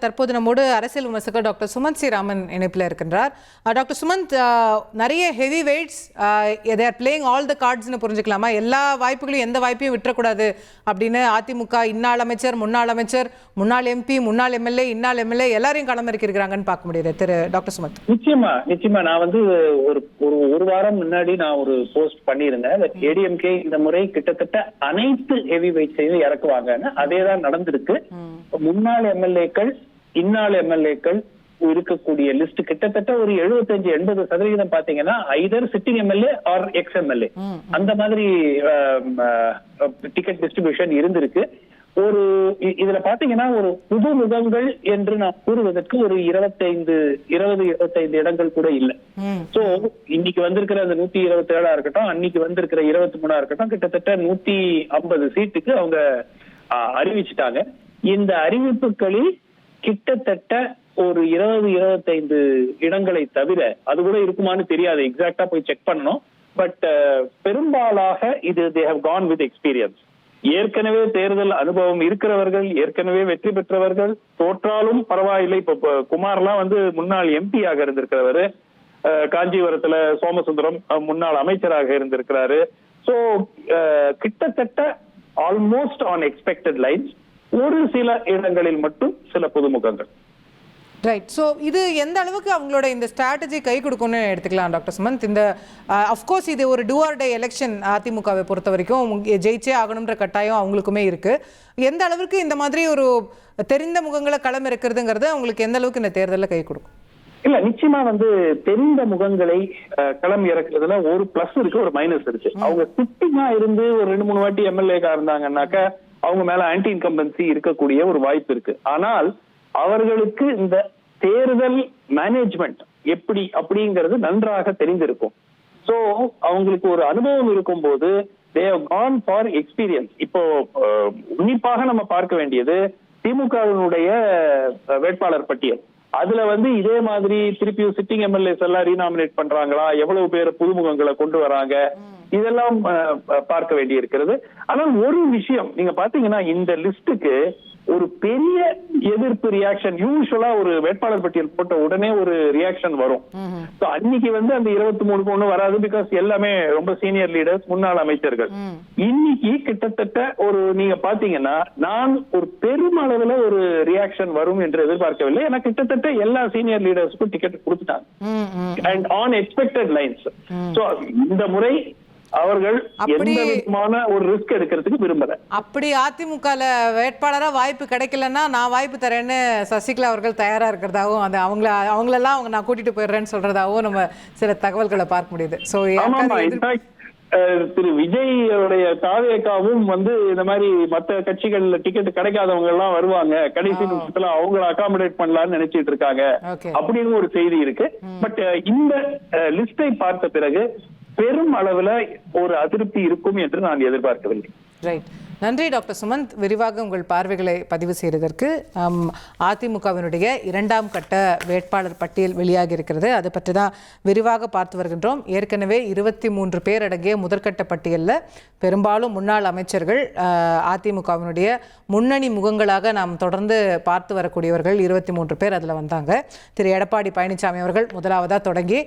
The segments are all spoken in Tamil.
தற்போது நம்மோடு அரசியல் விமர்சகர் டாக்டர் சுமந்த் சி ராமன் இணைப்பில் இருக்கின்றார். டாக்டர் சுமந்த், நிறைய heavy weights they are playing all the கார்ட்ஸ்னு புரிஞ்சுக்கலாமா? எல்லா வாய்ப்புகளையும் எந்த வாய்ப்பையும் விட்டுறக்கூடாது அப்படின்னு அதிமுக இன்னாள் அமைச்சர், முன்னாள் அமைச்சர், முன்னாள் எம்பி, முன்னாள் எம்எல்ஏ, இன்னாள் எம்எல்ஏ எல்லாரையும் களமிறக்கிருக்கிறாங்கன்னு பார்க்க முடியுது. திரு டாக்டர் சுமந்த். நிச்சயமா நான் வந்து ஒரு வாரம் முன்னாடி நான் ஒரு போஸ்ட் பண்ணியிருந்தேன். ஏடிஎம்கே இந்த முறை கிட்டத்தட்ட அனைத்து ஹெவி வெயிட்ஸையும் இறக்குவாங்கன்னு. அதேதான் நடந்திருக்கு. முன்னாள் எம்எல்ஏக்கள், இன்னாள் எம்எல்ஏக்கள் இருக்கக்கூடிய லிஸ்ட் கிட்டத்தட்ட ஒரு 75-80% பாத்தீங்கன்னா either sitting MLA or ex MLA அந்த மாதிரி டிக்கெட் டிஸ்ட்ரிபியூஷன் இருந்திருக்கு. ஒரு இதுல பாத்தீங்கன்னா ஒரு புது முகங்கள் என்று நான் கூறுவதற்கு ஒரு 20-25 இடங்கள் கூட இல்ல. சோ இன்னைக்கு வந்திருக்கிற அந்த 127 இருக்கட்டும், அன்னைக்கு வந்திருக்கிற 23 இருக்கட்டும், கிட்டத்தட்ட 150 சீட்டுக்கு அவங்க அறிவிச்சுட்டாங்க. இந்த அறிவிப்புகளில் கிட்டத்தட்ட ஒரு 20-25 இடங்களை தவிர, அது கூட இருக்குமான்னு தெரியாது, எக்ஸாக்டா போய் செக் பண்ணணும். பட் பெரும்பாலாக இது they have gone with experience. ஏற்கனவே தேர்தல் அனுபவம் இருக்கிறவர்கள், ஏற்கனவே வெற்றி பெற்றவர்கள், தோற்றாலும் பரவாயில்லை. இப்ப குமார்லாம் வந்து முன்னாள் எம்பி ஆக இருந்திருக்கிறவரு, காஞ்சிபுரத்துல சோமசுந்தரம் முன்னாள் அமைச்சராக இருந்திருக்கிறாரு. சோ கிட்டத்தட்ட ஆல்மோஸ்ட் ஆன் எக்ஸ்பெக்டட் லைன்ஸ். ஒரு சில இடங்களில் மட்டும் சில புதுமுகங்கள். ரைட். ஸோ இது எந்த அளவுக்கு அவங்களோட இந்த ஸ்ட்ராட்டஜி கை கொடுக்கும்னு எடுத்துக்கலாம் டாக்டர் சுமந்த்? இந்த அஃப்கோர்ஸ் இது ஒரு டூ ஆர் டே எலெக்ஷன். அதிமுகவை பொறுத்த வரைக்கும் ஜெயிச்சே ஆகணுன்ற கட்டாயம் அவங்களுக்குமே இருக்கு. எந்த அளவுக்கு இந்த மாதிரி ஒரு தெரிந்த முகங்களை களம் இருக்கிறதுங்கிறது அவங்களுக்கு எந்த அளவுக்கு இந்த தேர்தலில் கை கொடுக்கும்? இல்ல, நிச்சயமா வந்து தெரிந்த முகங்களை களம் இறக்குறதுல ஒரு பிளஸ் இருக்கு, ஒரு மைனஸ் இருக்கு. அவங்க சிட்டிங்கா இருந்து ஒரு 2-3 வாட்டி எம்எல்ஏக்கா இருந்தாங்கன்னாக்க அவங்க மேல ஆன்டி இன்கம்பன்சி இருக்கக்கூடிய ஒரு வாய்ப்பு இருக்கு. ஆனால் அவர்களுக்கு இந்த தேர்தல் மேனேஜ்மெண்ட் எப்படி அப்படிங்கிறது நன்றாக தெரிந்திருக்கும். சோ அவங்களுக்கு ஒரு அனுபவம் இருக்கும் போது they have gone for experience. இப்போ உன்னிப்பாக நம்ம பார்க்க வேண்டியது திமுகவினுடைய வேட்பாளர் பட்டியல். அதுல வந்து இதே மாதிரி திருப்பியும் சிட்டிங் எம்எல்ஏஸ் எல்லாம் ரீநாமினேட் பண்றாங்களா, எவ்வளவு பேர் புதுமுகங்களை கொண்டு வராங்க, இதெல்லாம் பார்க்க வேண்டி இருக்கிறது. ஆனால் ஒரு விஷயம் நீங்க பாத்தீங்கன்னா, இந்த லிஸ்டுக்கு ஒரு பெரிய எதிர்ப்பு ரியாக்ஷன் யூஸ்வலா ஒரு வேட்பாளர் பட்டியல் போட்ட உடனே ஒரு ரியாக்ஷன் வரும். அன்னைக்கு வந்து அந்த 23 ஒண்ணு வராது, பிகாஸ் எல்லாமே ரொம்ப சீனியர் லீடர்ஸ், முன்னாள் அமைச்சர்கள். இன்னைக்கு கிட்டத்தட்ட ஒரு நீங்க பாத்தீங்கன்னா நான் ஒரு பெருமளவுல ஒரு ரியாக்ஷன் வரும் என்று எதிர்பார்க்கவில்லை. ஏன்னா கிட்டத்தட்ட எல்லா சீனியர் லீடர்ஸ்க்கும் டிக்கெட் கொடுத்துட்டாங்க and on expected lines. So இந்த முறை அவர்கள் எந்த விதமான ஒரு ரிஸ்க் எடுக்கிறதுக்கு விரும்பல. அப்படி அதிமுக வேட்பாளரா வாய்ப்பு கிடைக்கலன்னா நான் வாய்ப்பு தரேன்னு சசிகலா அவர்கள் தயாரா இருக்கிறதாகவும், அது அவங்களெல்லாம் நான் கூட்டிட்டு போயிடுறேன்னு சொல்றதாகவும் நம்ம சில தகவல்களை பார்க்க முடியுது. சோ திரு விஜய் தாவேக்காவும் வந்து இந்த மாதிரி மத்த கட்சிகள்ல டிக்கெட் கிடைக்காதவங்க எல்லாம் வருவாங்க, கடைசி நிமிஷத்துல அவங்களை அகாமடேட் பண்ணலாம்னு நினைச்சிட்டு இருக்காங்க அப்படின்னு ஒரு செய்தி இருக்கு. பட் இந்த லிஸ்டை பார்த்த பிறகு பெரும் அளவுல ஒரு அதிருப்தி இருக்கும் என்று நான் எதிர்பார்க்கவில்லை. ரைட். நன்றி டாக்டர் சுமந்த், விரிவாக உங்கள் பார்வைகளை பதிவு செய்ததற்கு. அதிமுகவினுடைய 2ஆம் கட்ட வேட்பாளர் பட்டியல் வெளியாகி இருக்கிறது, அதை பற்றி தான் விரிவாக பார்த்து வருகின்றோம். ஏற்கனவே 23 பேர் அடங்கிய முதற்கட்ட பட்டியலில் பெரும்பாலும் முன்னாள் அமைச்சர்கள், அதிமுகவினுடைய முன்னணி முகங்களாக நாம் தொடர்ந்து பார்த்து வரக்கூடியவர்கள் 23 பேர் அதில் வந்தாங்க. திரு எடப்பாடி பழனிசாமி அவர்கள் முதலாவதாக தொடங்கி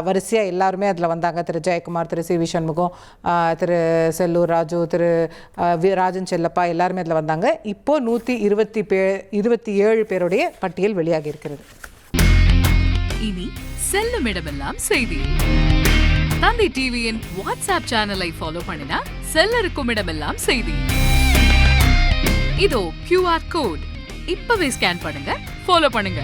வரிசையாக எல்லாருமே அதில் வந்தாங்க. திரு ஜெயக்குமார், திரு சி வி சண்முகம், திரு செல்லூர் ராஜு, திரு ராஜன் செல்லப்பா எல்லாருமே அதில் வந்தாங்க. இப்போ 127 பேருடைய பட்டியல் வெளியாகி இருக்கிறது. இனி செல்லும் இடமெல்லாம் செய்தி. தந்தி டிவியின் வாட்ஸ்அப் சேனலை ஃபாலோ பண்ணினா செல்ல இருக்கும் இடமெல்லாம் செய்தி. இதோ QR கோட், இப்பவே ஸ்கேன் பண்ணுங்க, ஃபாலோ பண்ணுங்க.